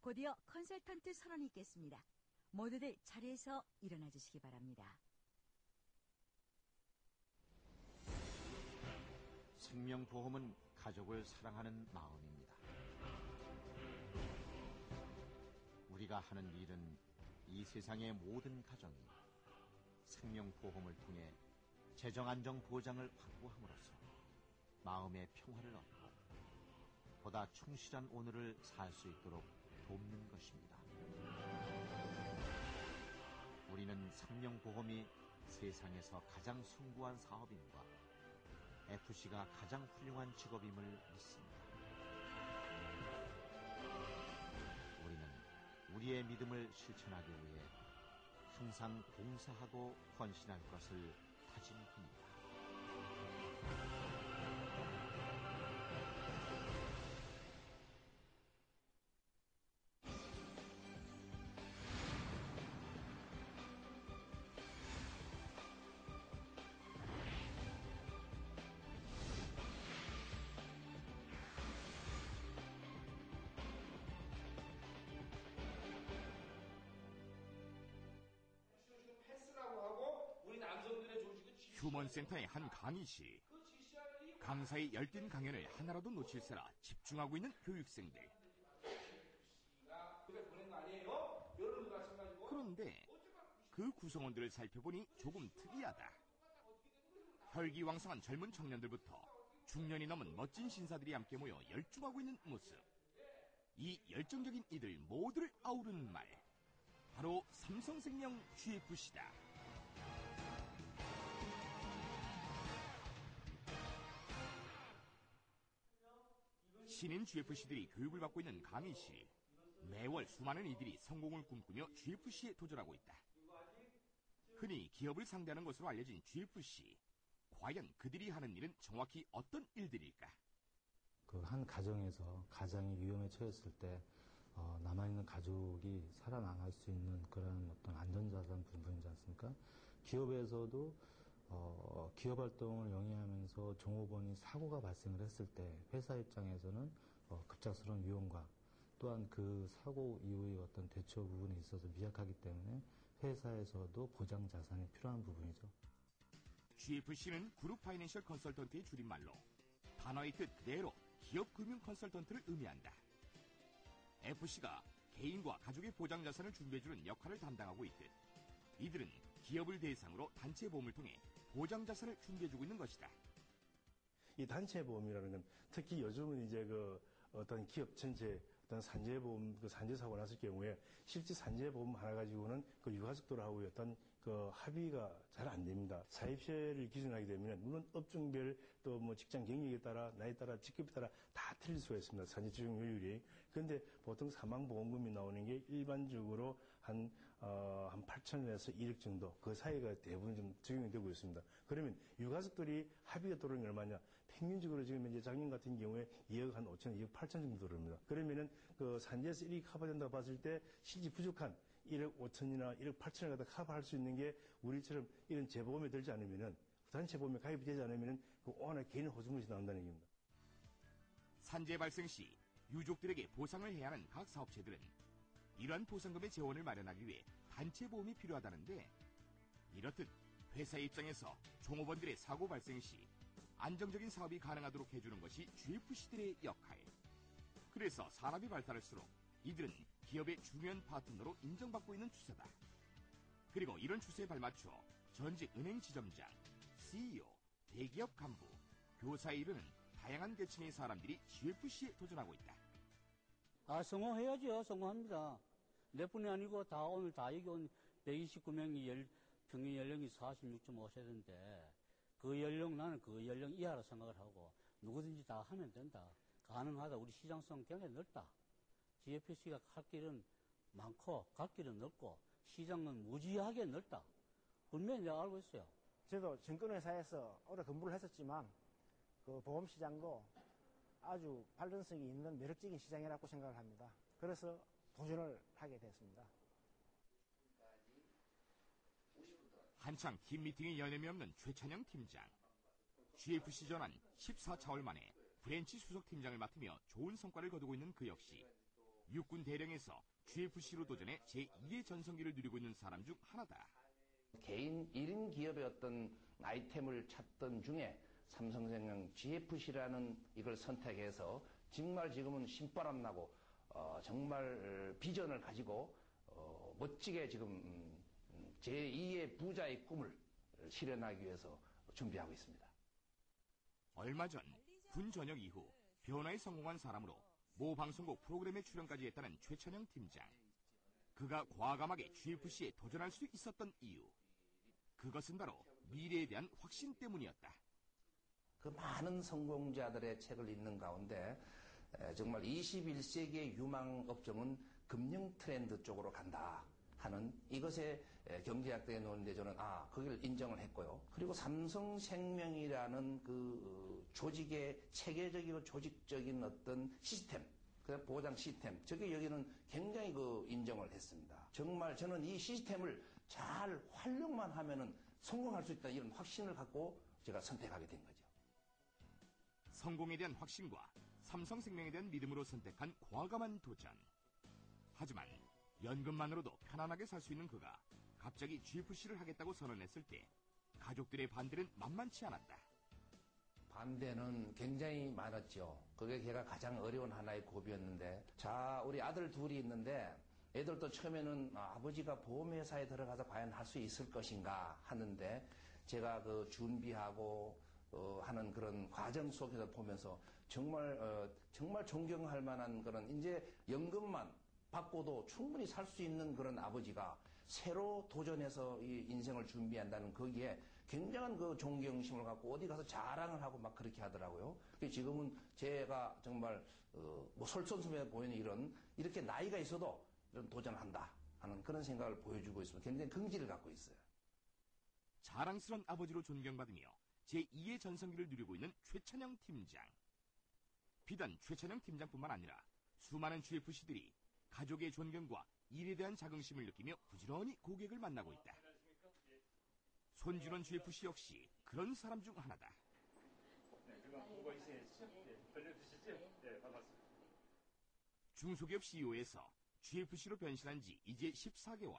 곧이어 컨설턴트 선언이 있겠습니다. 모두들 자리에서 일어나 주시기 바랍니다. 생명보험은 가족을 사랑하는 마음입니다. 우리가 하는 일은 이 세상의 모든 가정이 생명보험을 통해 재정안정 보장을 확보함으로써 마음의 평화를 얻고 보다 충실한 오늘을 살 수 있도록 돕는 것입니다. 우리는 생명보험이 세상에서 가장 숭고한 사업임과 FC가 가장 훌륭한 직업임을 믿습니다. 우리는 우리의 믿음을 실천하기 위해 항상 봉사하고 헌신할 것을 다짐합니다. 휴먼센터의 한 강의실. 강사의 열띤 강연을 하나라도 놓칠세라 집중하고 있는 교육생들. 그런데 그 구성원들을 살펴보니 조금 특이하다. 혈기왕성한 젊은 청년들부터 중년이 넘은 멋진 신사들이 함께 모여 열중하고 있는 모습. 이 열정적인 이들 모두를 아우르는 말, 바로 삼성생명 GFC다. 신인 GFC들이 교육을 받고 있는 강의실. 매월 수많은 이들이 성공을 꿈꾸며 GFC에 도전하고 있다. 흔히 기업을 상대하는 것으로 알려진 GFC. 과연 그들이 하는 일은 정확히 어떤 일들일까? 그 한 가정에서 가장이 위험에 처했을 때 남아있는 가족이 살아나갈 수 있는 그런 어떤 안전자산 부분이지 않습니까? 기업에서도 기업 활동을 영위하면서 종업원이 사고가 발생을 했을 때 회사 입장에서는 급작스러운 위험과 또한 그 사고 이후의 어떤 대처 부분에 있어서 미약하기 때문에 회사에서도 보장 자산이 필요한 부분이죠. GFC는 그룹 파이낸셜 컨설턴트의 줄임말로 단어의 뜻 그대로 기업 금융 컨설턴트를 의미한다. FC가 개인과 가족의 보장 자산을 준비해주는 역할을 담당하고 있듯 이들은 기업을 대상으로 단체 보험을 통해 보장 자산을 준비해주고 있는 것이다. 이 단체 보험이라는 건 특히 요즘은 이제 어떤 기업 전체 어떤 산재보험, 산재사고 났을 경우에 실제 산재보험 하나 가지고는 유가족들하고 어떤 합의가 잘 안 됩니다. 사입세를 기준하게 되면 물론 업종별 또 뭐 직장 경력에 따라 나이에 따라 직급에 따라 다 틀릴 수가 있습니다. 산재 적용률이. 그런데 보통 사망보험금이 나오는 게 일반적으로 한 8천원에서 1억 정도 그 사이가 대부분 좀 적용이 되고 있습니다. 그러면 유가족들이 합의가 들어오는 게 얼마냐? 평균적으로 지금 이제 작년 같은 경우에 2억 한 5천, 2억 8천 정도 들어옵니다. 그러면은 산재에서 1억이 커버된다고 봤을 때 실제 부족한 1억 5천이나 1억 8천을 갖다 커버할 수 있는 게 우리처럼 이런 재보험에 들지 않으면은 단체 보험에 가입이 되지 않으면은 워낙 개인 호주물이 나온다는 얘기입니다. 산재 발생 시 유족들에게 보상을 해야 하는 각 사업체들은 이러한 보상금의 재원을 마련하기 위해 단체 보험이 필요하다는데 이렇듯 회사의 입장에서 종업원들의 사고 발생 시 안정적인 사업이 가능하도록 해주는 것이 GFC들의 역할. 그래서 산업이 발달할수록 이들은 기업의 중요한 파트너로 인정받고 있는 추세다. 그리고 이런 추세에 발맞춰 전직 은행 지점장, CEO, 대기업 간부, 교사에 이르는 다양한 계층의 사람들이 GFC에 도전하고 있다. 성공해야죠. 성공합니다. 내뿐이 아니고 오늘 여기 온 129명이 평균 연령이 46.5세인데 나는 그 연령 이하로 생각을 하고 누구든지 다 하면 된다. 가능하다. 우리 시장성 굉장히 넓다. GFC가 갈 길은 많고 갈 길은 넓고 시장은 무지하게 넓다. 분명히 내가 알고 있어요. 저도 증권회사에서 오래 근무를 했었지만 그 보험시장도 아주 발전성이 있는 매력적인 시장이라고 생각을 합니다. 그래서 도전을 하게 됐습니다. 한창 팀 미팅에 여념이 없는 최찬영 팀장. GFC 전환 14차월 만에 브랜치 수석 팀장을 맡으며 좋은 성과를 거두고 있는 그 역시 육군 대령에서 GFC로 도전해 제2의 전성기를 누리고 있는 사람 중 하나다. 개인 1인 기업의 어떤 아이템을 찾던 중에 삼성생명 GFC라는 이걸 선택해서 정말 지금은 신바람 나고 정말 비전을 가지고 멋지게 지금 제2의 부자의 꿈을 실현하기 위해서 준비하고 있습니다. 얼마 전 군 전역 이후 변화에 성공한 사람으로 모 방송국 프로그램에 출연까지 했다는 최천영 팀장. 그가 과감하게 GFC에 도전할 수 있었던 이유. 그것은 바로 미래에 대한 확신 때문이었다. 그 많은 성공자들의 책을 읽는 가운데 정말 21세기의 유망업종은 금융 트렌드 쪽으로 간다 하는 이것에 경제학대에 놓는데 저는 그걸 인정을 했고요. 그리고 삼성생명이라는 그 조직의 체계적이고 조직적인 어떤 시스템, 그 보장 시스템, 저게 여기는 굉장히 그 인정을 했습니다. 정말 저는 이 시스템을 잘 활용만 하면은 성공할 수 있다 이런 확신을 갖고 제가 선택하게 된 거죠. 성공에 대한 확신과 삼성생명에 대한 믿음으로 선택한 과감한 도전. 하지만 연금만으로도 편안하게 살 수 있는 그가 갑자기 GFC를 하겠다고 선언했을 때 가족들의 반대는 만만치 않았다. 반대는 굉장히 많았죠. 그게 제가 가장 어려운 하나의 고비였는데, 자, 우리 아들 둘이 있는데 애들도 처음에는 아버지가 보험회사에 들어가서 과연 할 수 있을 것인가 하는데 제가 그 준비하고 하는 그런 과정 속에서 보면서 정말 존경할 만한 그런 이제 연금만 받고도 충분히 살 수 있는 그런 아버지가 새로 도전해서 이 인생을 준비한다는 거기에 굉장한 그 존경심을 갖고 어디 가서 자랑을 하고 막 그렇게 하더라고요. 지금은 제가 정말 뭐 솔선수범해 보이는 이렇게 나이가 있어도 이런 도전을 한다 하는 그런 생각을 보여주고 있으면 굉장히 긍지를 갖고 있어요. 자랑스러운 아버지로 존경받으며 제2의 전성기를 누리고 있는 최천영 팀장. 비단 최천영 팀장뿐만 아니라 수많은 GFC들이 가족의 존경과 일에 대한 자긍심을 느끼며 부지런히 고객을 만나고 있다. 손준원 GFC 역시 그런 사람 중 하나다. 중소기업 CEO에서 GFC로 변신한 지 이제 14개월.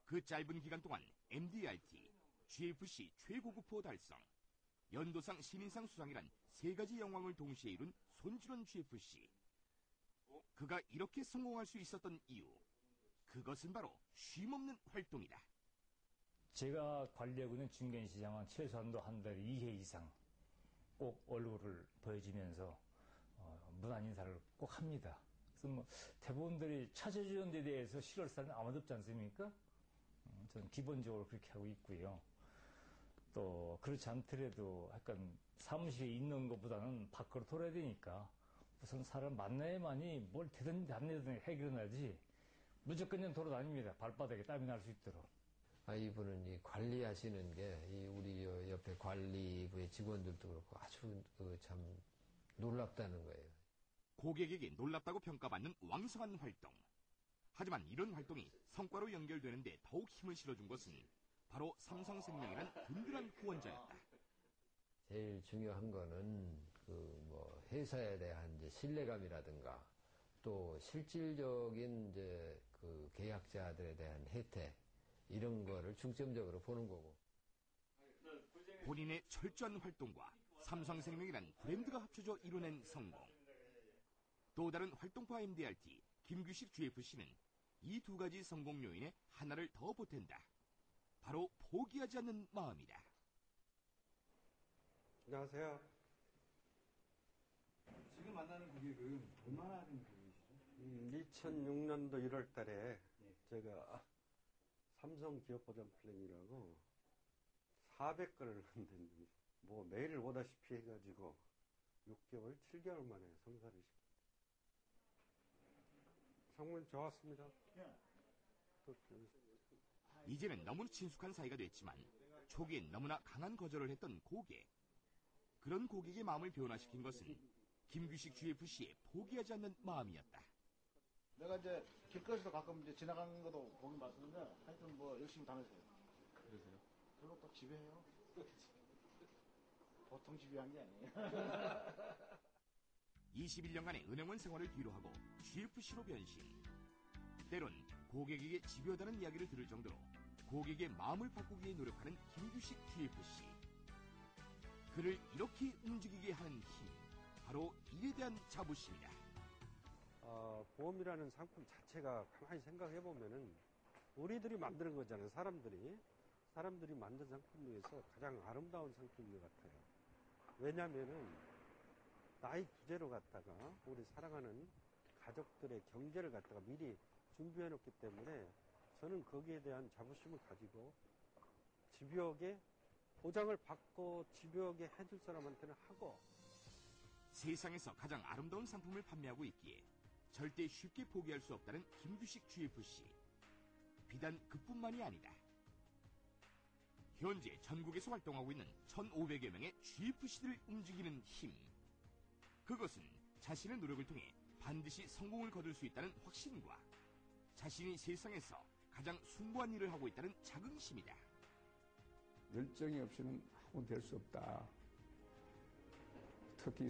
그 짧은 기간 동안 MDRT, GFC 최고급호 달성, 연도상 신인상 수상이란 세 가지 영광을 동시에 이룬 손준원 GFC. 그가 이렇게 성공할 수 있었던 이유, 그것은 바로 쉼없는 활동이다. 제가 관리하고 있는 증권시장은 최소한도 한 달에 2회 이상 꼭 얼굴을 보여주면서 문안 인사를 꼭 합니다. 그래서 뭐 대부분들이 찾아주는 데 대해서 싫어할 사람은 아무도 없지 않습니까? 저는 기본적으로 그렇게 하고 있고요. 또 그렇지 않더라도 약간 사무실에 있는 것보다는 밖으로 돌아야 되니까 우선 사람 만나야만이 뭘 되든 안 되든 해결하지 무조건 그냥 돌아다닙니다. 발바닥에 땀이 날 수 있도록. 이분은 이 관리하시는 게 우리 옆에 관리부의 직원들도 그렇고 아주 참 놀랍다는 거예요. 고객에게 놀랍다고 평가받는 왕성한 활동. 하지만 이런 활동이 성과로 연결되는데 더욱 힘을 실어준 것은 바로 삼성생명이란 든든한 후원자였다. 제일 중요한 거는 회사에 대한 이제 신뢰감이라든가 또 실질적인 이제 그 계약자들에 대한 혜택 이런 거를 중점적으로 보는 거고. 본인의 철저한 활동과 삼성생명이란 브랜드가 합쳐져 이뤄낸 성공. 또 다른 활동파 MDRT 김규식 GFC는 이 두 가지 성공 요인에 하나를 더 보탠다. 바로 포기하지 않는 마음이다. 안녕하세요. 지금 만나는 고객은 얼마나 된 고객이시죠? 2006년도 1월 달에 제가 삼성 기업보장 플랜이라고 400건을 만든 뭐 매일 오다시피 해가지고 6개월, 7개월 만에 성사를 시켰습니다. 상무님 좋았습니다. 이제는 너무 친숙한 사이가 됐지만 초기엔 너무나 강한 거절을 했던 고객. 그런 고객의 마음을 변화시킨 것은 김규식 GFC의 포기하지 않는 마음이었다. 내가 이제 길거리에서 가끔 이제 지나가는 것도 보긴 봤었는데 하여튼 뭐 열심히 다녔어요. 그러세요? 그리고 또 지배해요. 보통 지배한 게 아니에요. 21년간의 은행원 생활을 뒤로하고 GFC로 변신. 때론 고객에게 집요하다는 이야기를 들을 정도로 고객의 마음을 바꾸기 위해 노력하는 김규식 GFC. 그를 이렇게 움직이게 하는 힘, 바로 일에 대한 자부심이다. 보험이라는 상품 자체가 가만히 생각해 보면은 우리들이 만드는 거잖아요. 사람들이 만든 상품 중에서 가장 아름다운 상품인 것 같아요. 왜냐면은 나이 부재로 갖다가 우리 사랑하는 가족들의 경제를 갖다가 미리 준비해 놓기 때문에 저는 거기에 대한 자부심을 가지고 집요하게 보장을 받고 집요하게 해줄 사람한테는 하고. 세상에서 가장 아름다운 상품을 판매하고 있기에 절대 쉽게 포기할 수 없다는 김규식 GFC. 비단 그뿐만이 아니다. 현재 전국에서 활동하고 있는 1,500여 명의 GFC들을 움직이는 힘. 그것은 자신의 노력을 통해 반드시 성공을 거둘 수 있다는 확신과 자신이 세상에서 가장 숭고한 일을 하고 있다는 자긍심이다. 열정이 없이는 아무 될 수 없다. 특히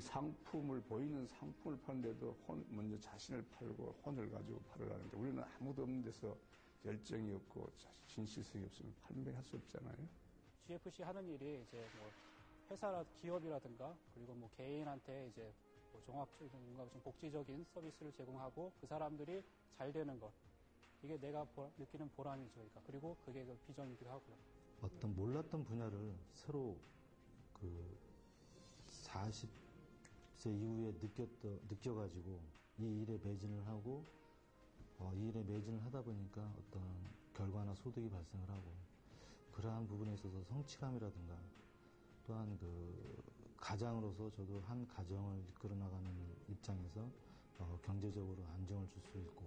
보이는 상품을 파는데도 먼저 자신을 팔고 혼을 가지고 팔으라는데 우리는 아무도 없는 데서 열정이 없고 진실성이 없으면 판매할 수 없잖아요. GFC 하는 일이 이제 뭐 기업이라든가 그리고 뭐 개인한테 이제 뭐 종합적인 좀 복지적인 서비스를 제공하고 그 사람들이 잘 되는 것. 이게 내가 느끼는 보람이죠. 그러니까. 그리고 그게 그 비전이기도 하고요. 어떤 몰랐던 분야를 새로 40세 이후에 느껴가지고 이 일에 매진을 하고 이 일에 매진을 하다 보니까 어떤 결과나 소득이 발생을 하고 그러한 부분에 있어서 성취감이라든가 또한 가장으로서 저도 한 가정을 이끌어 나가는 입장에서 경제적으로 안정을 줄 수 있고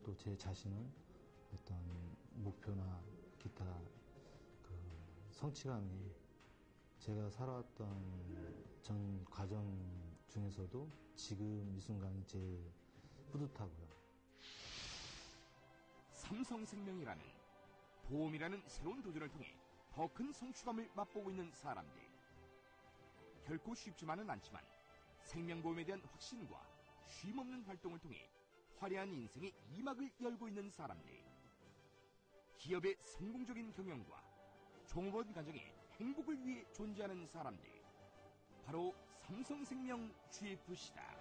또 제 자신을 어떤 목표나 기타 성취감이 제가 살아왔던 전 과정 중에서도 지금 이 순간이 제일 뿌듯하고요. 삼성생명이라는 보험이라는 새로운 도전을 통해 더 큰 성취감을 맛보고 있는 사람들. 결코 쉽지만은 않지만 생명보험에 대한 확신과 쉼없는 활동을 통해 화려한 인생의 이막을 열고 있는 사람들. 기업의 성공적인 경영과 종업원 가정의 행복을 위해 존재하는 사람들. 바로 삼성생명 GFC다.